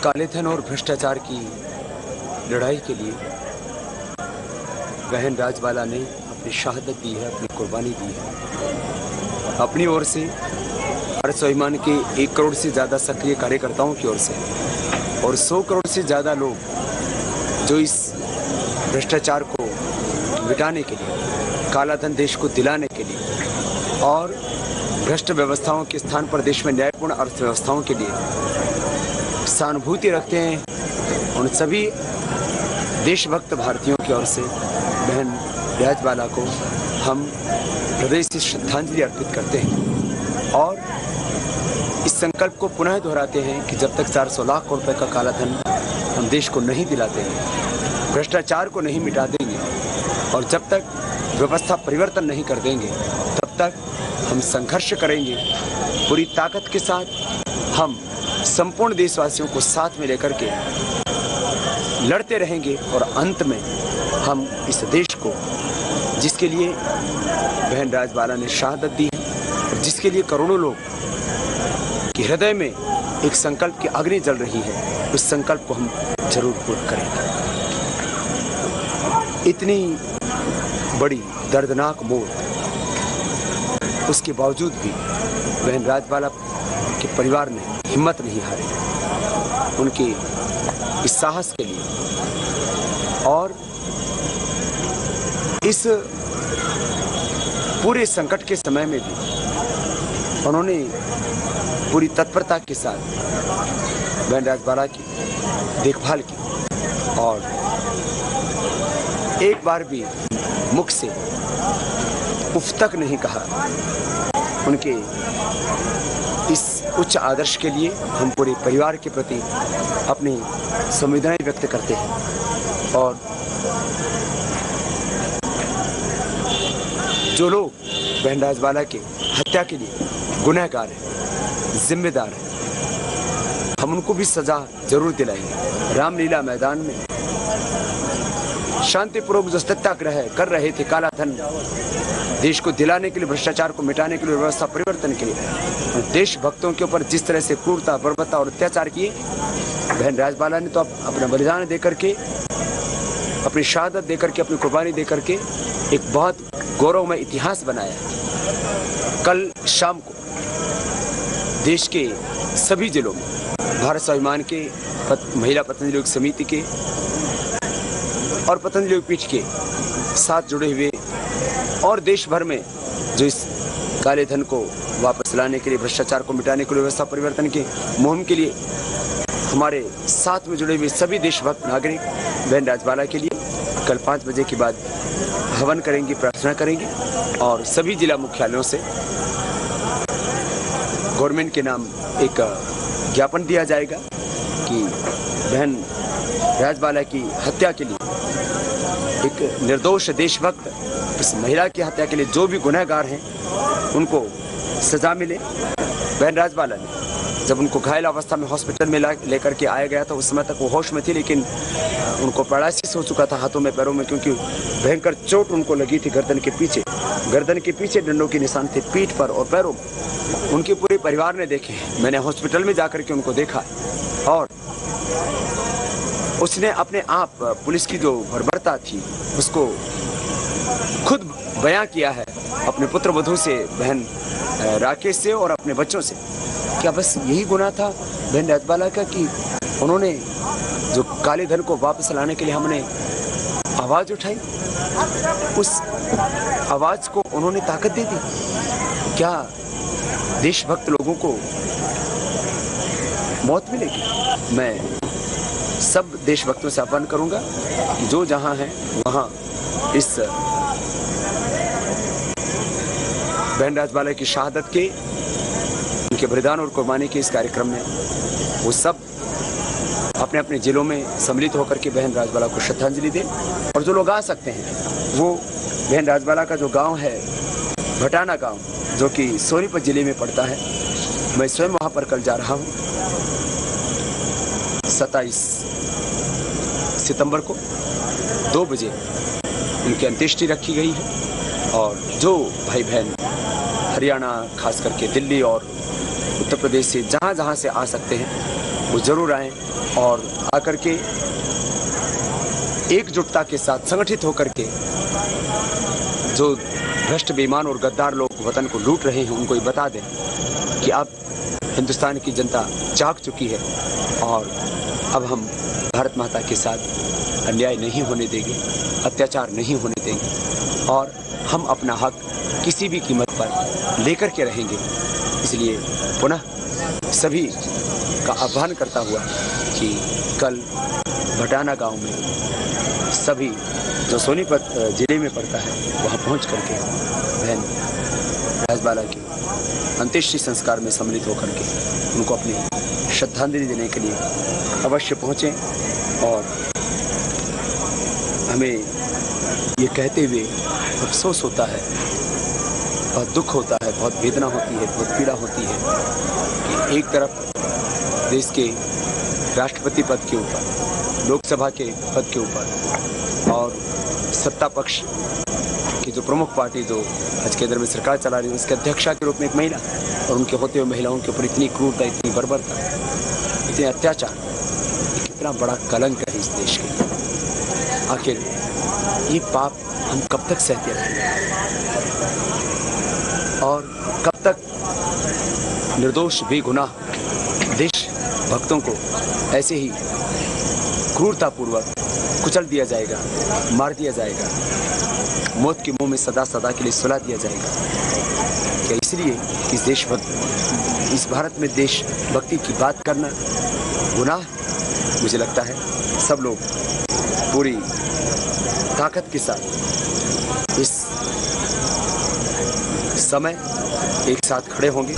काले धन और भ्रष्टाचार की लड़ाई के लिए बहन राजबाला ने अपनी शहादत दी है, अपनी कुर्बानी दी है। अपनी ओर से हर स्वाभिमान के 1 करोड़ से ज़्यादा सक्रिय कार्यकर्ताओं की ओर से और 100 करोड़ से ज़्यादा लोग जो इस भ्रष्टाचार को मिटाने के लिए, काला धन देश को दिलाने के लिए और भ्रष्ट व्यवस्थाओं के स्थान पर देश में न्यायपूर्ण अर्थव्यवस्थाओं के लिए सहानुभूति रखते हैं, उन सभी देशभक्त भारतीयों की ओर से बहन राजबाला को हम हृदय से श्रद्धांजलि अर्पित करते हैं और इस संकल्प को पुनः दोहराते हैं कि जब तक 400 लाख करोड़ रुपए का काला धन हम देश को नहीं दिलाते हैं, भ्रष्टाचार को नहीं मिटा देंगे और जब तक व्यवस्था परिवर्तन नहीं कर देंगे, तब तक हम संघर्ष करेंगे। पूरी ताकत के साथ हम संपूर्ण देशवासियों को साथ में लेकर के लड़ते रहेंगे और अंत में हम इस देश को, जिसके लिए बहन राजबाला ने शहादत दी है और जिसके लिए करोड़ों लोग के हृदय में एक संकल्प की अग्नि जल रही है, उस संकल्प को हम जरूर पूर्ण करेंगे। इतनी बड़ी दर्दनाक मौत, उसके बावजूद भी बहन राजबाला के परिवार ने हिम्मत नहीं हारी उनके इस साहस के लिए और इस पूरे संकट के समय में भी उन्होंने पूरी तत्परता के साथ बहन राजबाला की देखभाल की और एक बार भी मुख से उफ तक नहीं कहा। उनके इस उच्च आदर्श के लिए हम पूरे परिवार के प्रति अपनी संवेदनाएं व्यक्त करते हैं और जो लोग बहन राजबाला के हत्या के लिए गुनहगार हैं, जिम्मेदार हैं, हम उनको भी सजा जरूर दिलाएंगे। रामलीला मैदान में शांतिपूर्वक जो सत्याग्रह कर रहे थे काला धन देश को दिलाने के लिए, भ्रष्टाचार को मिटाने के लिए, व्यवस्था परिवर्तन के लिए, देशभक्तों के ऊपर जिस तरह से क्रूरता, बर्बरता और अत्याचार किए, बहन राजबाला ने तो अपना बलिदान देकर के, अपनी शहादत देकर के, अपनी कुर्बानी देकर के एक बहुत गौरवमय इतिहास बनाया। कल शाम को देश के सभी जिलों में भारत स्वाभिमान के महिला पतंजलि योग समिति के और पतंजलि योग पीठ के साथ जुड़े हुए और देश भर में जो इस काले धन को वापस लाने के लिए, भ्रष्टाचार को मिटाने के लिए, व्यवस्था परिवर्तन के मुहिम के लिए हमारे साथ में जुड़े हुए सभी देशभक्त नागरिक बहन राजबाला के लिए कल 5 बजे के बाद हवन करेंगे, प्रार्थना करेंगे और सभी जिला मुख्यालयों से गवर्नमेंट के नाम एक ज्ञापन दिया जाएगा कि बहन राजबाला की हत्या के लिए एक निर्दोष देशभक्त, इस महिला की हत्या के लिए जो भी गुनहगार हैं उनको सजा मिले। बहन राजबाला ने जब उनको घायल अवस्था में हॉस्पिटल में लेकर के आया गया था, उस समय तक वो होश में थी, लेकिन उनको पैरालिसिस हो चुका था हाथों में, पैरों में, क्योंकि भयंकर चोट उनको लगी थी गर्दन के पीछे डंडों के निशान थे, पीठ पर और पैरों में। उनके पूरे परिवार ने देखे, मैंने हॉस्पिटल में जाकर के उनको देखा और उसने अपने आप पुलिस की जो बर्बरता थी उसको खुद बयां किया है अपने पुत्र वधू से, बहन राकेश से और अपने बच्चों से। क्या बस यही गुनाह था बहन राजबाला का कि उन्होंने जो काले धन को वापस लाने के लिए हमने आवाज़ उठाई, उस आवाज़ को उन्होंने ताकत दे दी? क्या देशभक्त लोगों को मौत मिलेगी? मैं सब देशभक्तों से आह्वान करूंगा कि जो जहां हैं वहां इस बहन राजबाला की शहादत के, उनके बलिदान और कुर्बानी के इस कार्यक्रम में वो सब अपने अपने जिलों में सम्मिलित होकर के बहन राजबाला को श्रद्धांजलि दें और जो लोग आ सकते हैं वो बहन राजबाला का जो गांव है भटाना गांव, जो कि सोनीपत जिले में पड़ता है, मैं स्वयं वहां पर कल जा रहा हूं 27 सितंबर को 2 बजे उनकी अंत्येष्टि रखी गई है और जो भाई बहन हरियाणा, खास करके दिल्ली और उत्तर प्रदेश से जहाँ से आ सकते हैं वो ज़रूर आएँ। और आकर के एकजुटता के साथ संगठित होकर के जो भ्रष्ट बेईमान और गद्दार लोग वतन को लूट रहे हैं उनको ये बता दें कि अब हिंदुस्तान की जनता जाग चुकी है और अब हम भारत माता के साथ अन्याय नहीं होने देंगे, अत्याचार नहीं होने देंगे और हम अपना हक किसी भी कीमत पर लेकर के रहेंगे। इसलिए पुनः सभी का आह्वान करता हुआ कि कल भटाना गांव में सभी जो सोनीपत जिले में पड़ता है वहां पहुंच करके बहन राजबाला की अंत्येष्टि संस्कार में सम्मिलित होकर के उनको अपनी श्रद्धांजलि देने के लिए अवश्य पहुंचें। और हमें ये कहते हुए अफसोस होता है, बहुत दुख होता है, बहुत वेदना होती है, बहुत पीड़ा होती है कि एक तरफ देश के राष्ट्रपति पद के ऊपर, लोकसभा के पद के ऊपर और सत्ता पक्ष की जो प्रमुख पार्टी जो आज केंद्र में सरकार चला रही है उसके अध्यक्षा के रूप में एक महिला, और उनके होते हुए महिलाओं के ऊपर इतनी क्रूरता, इतनी बर्बरता, इतने अत्याचार, कितना बड़ा कलंक है इस देश के लिए। आखिर ये पाप हम कब तक सहते रहेंगे और कब तक निर्दोष बेगुनाह देश भक्तों को ऐसे ही क्रूरतापूर्वक कुचल दिया जाएगा, मार दिया जाएगा, मौत के मुंह में सदा सदा के लिए सुला दिया जाएगा? क्या इसलिए इस भारत में देशभक्ति की बात करना गुनाह? मुझे लगता है सब लोग पूरी ताकत के साथ इस समय एक साथ खड़े होंगे